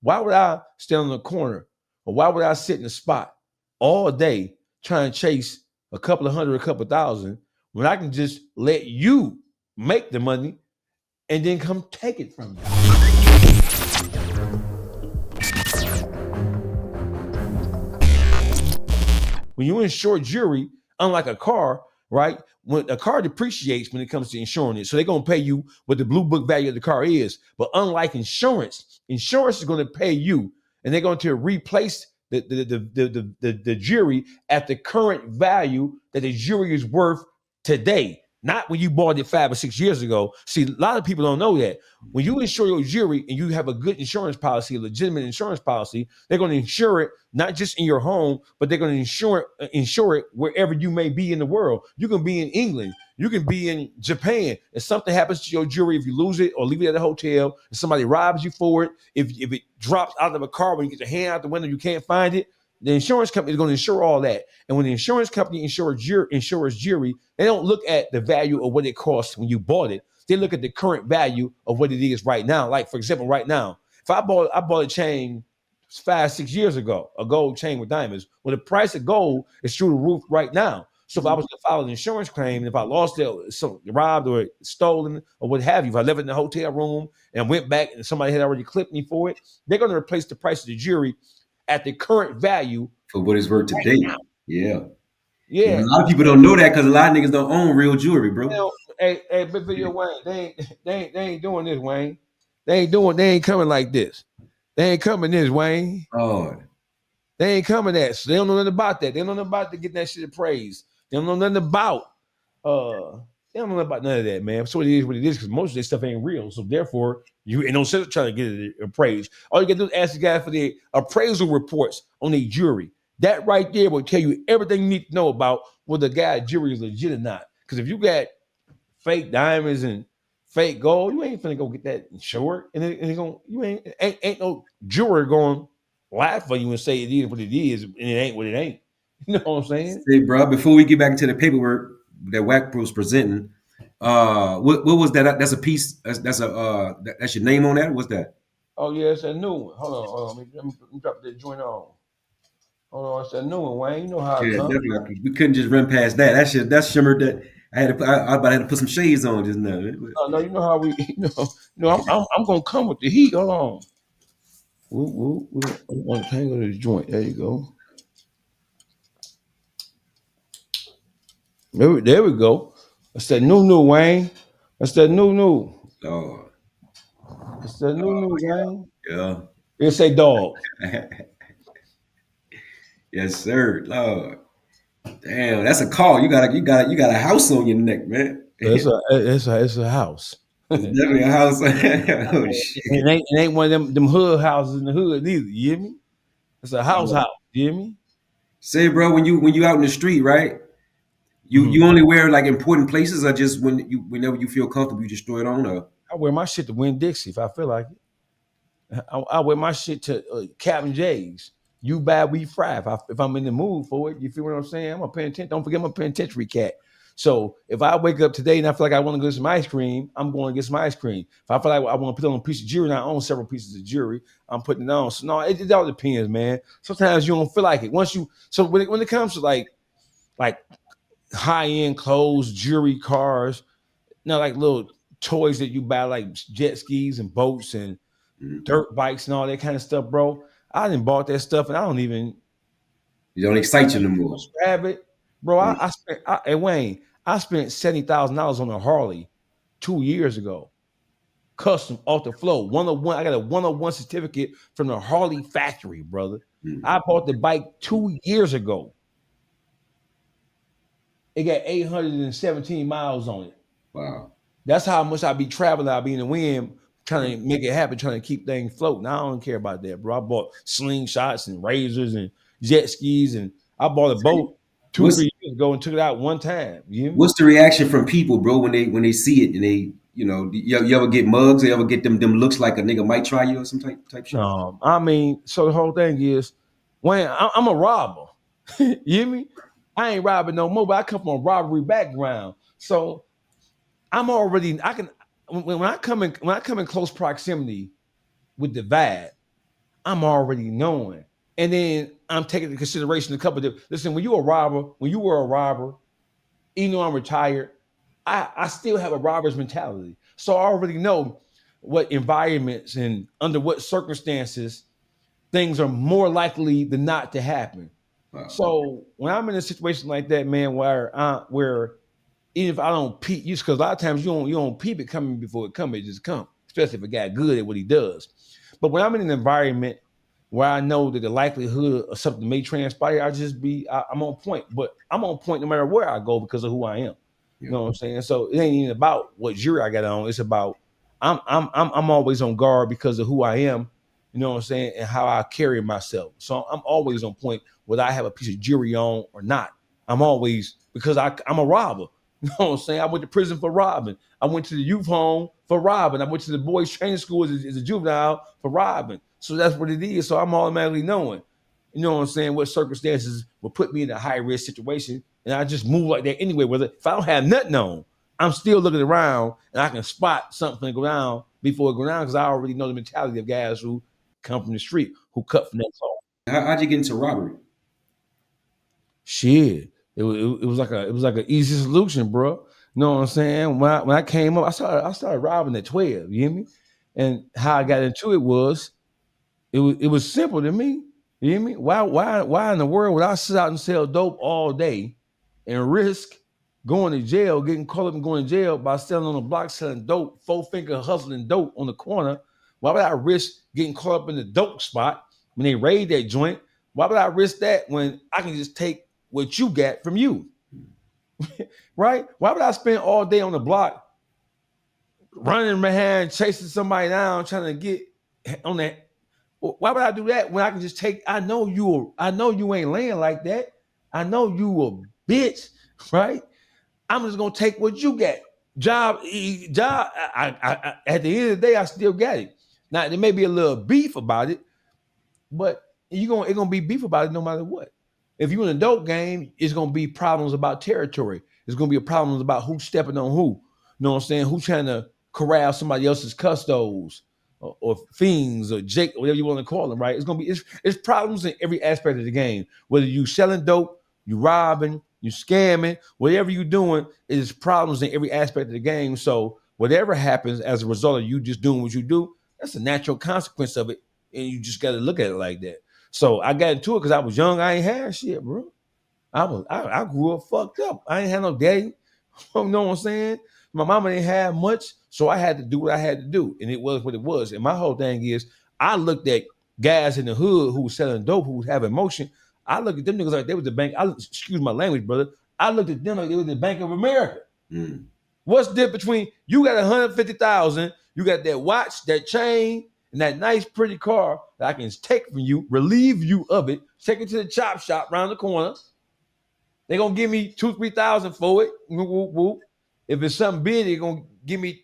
Why would I stand on the corner or why would I sit in a spot all day trying to chase a couple of hundred, a couple of thousand when I can just let you make the money and then come take it from you? When you insure jewelry, unlike a car, right? When a car depreciates when it comes to insuring it, so they're gonna pay you what the blue book value of the car is. But unlike insurance, insurance is gonna pay you, and they're going to replace the jewelry at the current value that the jewelry is worth today. Not when you bought it 5 or 6 years ago. See, a lot of people don't know that. When you insure your jewelry and you have a good insurance policy, a legitimate insurance policy, they're going to insure it not just in your home, but they're going to insure it wherever you may be in the world. You can be in England, you can be in Japan. If something happens to your jewelry, if you lose it or leave it at a hotel, if somebody robs you for it, if it drops out of a car when you get your hand out the window, you can't find it. The insurance company is going to insure all that. And when the insurance company insures jewelry, they don't look at the value of what it cost when you bought it. They look at the current value of what it is right now. Like, for example, right now, if I bought a chain 5, 6 years ago, a gold chain with diamonds, well, the price of gold is through the roof right now. So if I was to file an insurance claim, and if I lost it, so robbed or stolen or what have you, if I left it in the hotel room and went back and somebody had already clipped me for it, they're going to replace the price of the jewelry at the current value for what it's worth right today. now. Yeah. And Yeah. a lot of people don't know that because a lot of niggas don't own real jewelry, You bro. know, hey, Big Video Wayne, they ain't doing this, Wayne. They ain't coming like this. They ain't coming this, Wayne. Oh, They ain't coming that. So they don't know nothing about that. They don't know nothing about to get that shit appraised. They don't know nothing about they don't know about none of that, man. So it is what it is because most of this stuff ain't real. So therefore, you ain't no sense trying to get it appraised. All you gotta do is ask the guy for the appraisal reports on the jury. That right there will tell you everything you need to know about whether the guy's jury is legit or not. Because if you got fake diamonds and fake gold, you ain't finna go get that insured. And it gonna you ain't no juror going lie for you and say it is what it is and it ain't what it ain't. You know what I'm saying? say, bro, before we get back into the paperwork that Wack was presenting, what was that? That's a piece. That's your name on that. What's that? Oh yeah, it's a new one. Hold on. Let me drop that joint on. Hold on, it's a new one, Wayne. You know how it Yeah, comes. definitely. We couldn't just run past that. That shimmered. That I had to. I about had to put some shades on just now. No, you know how we. I'm gonna come with the heat. Hold on. Untangle this joint. There you go. There we go. That's that new Wayne. That's that new. Lord, It's that new Wayne. yeah, It say dog. yes, sir. Lord, damn, that's a call. You got a house on your neck, man. It's a house. It's it definitely a house. Oh shit. ain't one of them hood houses in the hood neither. You hear me? It's a house. You hear me? Say, bro, when you out in the street, right? You Mhm. you only wear like important places, or just whenever you feel comfortable, you just throw it on. Or I wear my shit to Win Dixie if I feel like it. I wear my shit to Captain J's. You buy, we fry. If I'm in the mood for it, you feel what I'm saying? I'm a penitentiary. Don't forget I'm a penitentiary cat. So if I wake up today and I feel like I want to get some ice cream, I'm going to get some ice cream. If I feel like I want to put on a piece of jewelry, and I own several pieces of jewelry, I'm putting it on. So no, it all depends, man. Sometimes you don't feel like it. So when it comes to like high end clothes, jewelry, cars, like little toys that you buy, like jet skis and boats and Mhm. dirt bikes and all that kind of stuff, bro. I didn't bought that stuff, and I don't even You don't excite you no more. grab it, bro. Mm. Hey Wayne, I spent $70,000 on a Harley 2 years ago, custom off the flow, 101. I got a 101 certificate from the Harley factory, brother. I Mm. bought the bike 2 years ago. It got 817 miles on it. Wow. That's how much I be traveling. I be in the wind trying to make it happen, trying to keep things floating. I don't care about that, bro. I bought slingshots and razors and jet skis, and I bought a boat two, What's 3 years ago and took it out one time. You hear me? what's the reaction from people, bro, when they see it and they you ever get mugs? Or you ever get them looks like a nigga might try you or some type shit? No, I mean, so the whole thing is, Wayne, I'm a robber. You hear me? I ain't robbing no more, but I come from a robbery background, so I'm already. I can when I come in close proximity with the vibe. I'm already knowing. And then I'm taking into consideration a couple of different. Listen, when you were a robber, even though I'm retired, I still have a robber's mentality. So I already know what environments and under what circumstances things are more likely than not to happen. Wow. So when I'm in a situation like that, man, where even if I don't peep, because a lot of times you don't peep it coming before it comes, it just comes, especially if a guy good at what he does. But when I'm in an environment where I know that the likelihood of something may transpire, I'm on point. But I'm on point no matter where I go because of who I am. You Yeah. know what I'm saying? So it ain't even about what jury I got on. It's about I'm always on guard because of who I am. You know what I'm saying, and how I carry myself. So I'm always on point, whether I have a piece of jewelry on or not. I'm always because I'm a robber. You know what I'm saying? I went to prison for robbing. I went to the youth home for robbing. I went to the boys training school as a juvenile for robbing. So that's what it is. So I'm automatically knowing, you know what I'm saying, what circumstances will put me in a high risk situation. And I just move like that anyway. Whether if I don't have nothing on, I'm still looking around and I can spot something go down before it go down because I already know the mentality of guys who come from the street, who cut from that cloth. How'd you get into robbery? Shit. It was like an easy solution, bro. You know what I'm saying? When I came up, I started robbing at 12. You hear me? And how I got into it was simple to me. You hear me? Why in the world would I sit out and sell dope all day and risk going to jail, getting caught up and going to jail by selling on the block, selling dope, four finger hustling dope on the corner? Why would I risk getting caught up in the dope spot when they raid that joint? Why would I risk that when I can just take what you got from you? Right? Why would I spend all day on the block running behind, chasing somebody down, trying to get on that? Why would I do that when I can just take? I know you ain't laying like that. I know you a bitch, right? I'm just gonna take what you got. Job. At the end of the day, I still got it. Now there may be a little beef about it, but it's gonna be beef about it no matter what. If you in a dope game, it's gonna be problems about territory. It's gonna be problems about who's stepping on who. You know what I'm saying? Who's trying to corral somebody else's custos or fiends or Jake, or whatever you want to call them, right? It's problems in every aspect of the game. Whether you selling dope, you robbing, you scamming, whatever you doing, it is problems in every aspect of the game. So whatever happens as a result of you just doing what you do, that's a natural consequence of it, and you just got to look at it like that. So I got into it because I was young. I ain't had shit, bro. I grew up fucked up. I ain't had no daddy. You know what I'm saying? My mama didn't have much, so I had to do what I had to do, and it was what it was. And my whole thing is, I looked at guys in the hood who was selling dope, who was having motion. I looked at them niggas like they was the bank. Excuse my language, brother. I looked at them like they was the Bank of America. Mm. What's the difference between you got 150,000, you got that watch, that chain, and that nice pretty car that I can take from you, relieve you of it, take it to the chop shop around the corner. They're gonna give me 2,000-3,000 for it. Whoop, whoop, whoop. If it's something big, they're gonna give me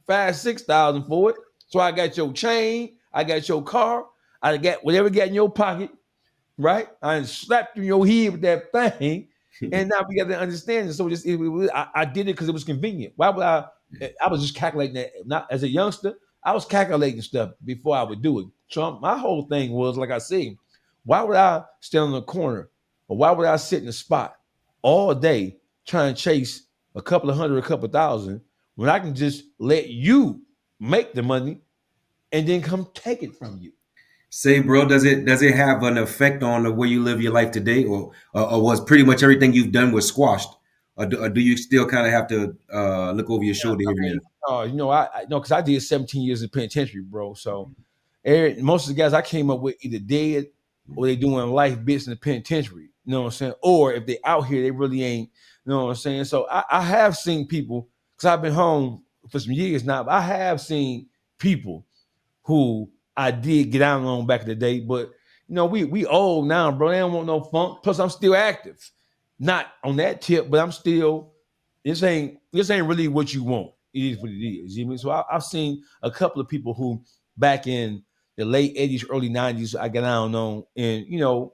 5,000-6,000 for it. So I got your chain, I got your car, I got whatever you got in your pocket, right? I slapped you in your head with that thing, and now we got to understand it. So I did it because it was convenient. Why would I? I was just calculating that. Not as a youngster, I was calculating stuff before I would do it. So my whole thing was, like I said, why would I stand on the corner, or why would I sit in the spot all day trying to chase a couple of hundred, a couple of thousand, when I can just let you make the money and then come take it from you? Say, bro, does it have an effect on the way you live your life today, or was pretty much everything you've done was squashed, or do you still kind of have to look over your shoulder here and there? I know because I did 17 years in penitentiary, bro. So most of the guys I came up with either dead or they doing life bits in the penitentiary. You know what I'm saying? Or if they out here, they really ain't. You know what I'm saying? So I have seen people because I've been home for some years now. But I have seen people who I did get out on back in the day, but we old now, bro. They don't want no funk. Plus, I'm still active. Not on that tip, but I'm still. This ain't really what you want. It is what it is. You know what I mean? So I've seen a couple of people who back in the late 80s, early 90s, I got down on, and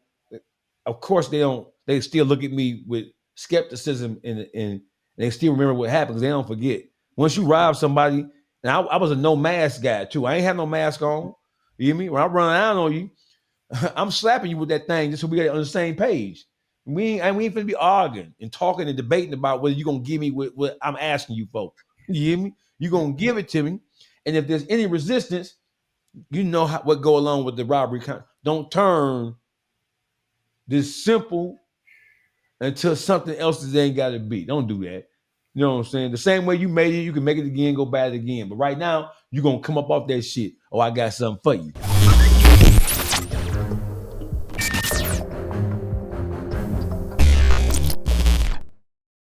of course they don't. They still look at me with skepticism, and they still remember what happened because they don't forget. Once you rob somebody, and I was a no mask guy too. I ain't have no mask on. You hear me? When I run down on you, I'm slapping you with that thing just so we get on the same page. We ain't finna be arguing and talking and debating about whether you're gonna give me what I'm asking you for. You hear me? You're gonna give it to me. And if there's any resistance, you know what go along with the robbery. Don't turn this simple until something else is ain't got to be. Don't do that. You know what I'm saying? The same way you made it, you can make it again, go bad again. But right now, you're gonna come up off that shit. Oh, I got something for you.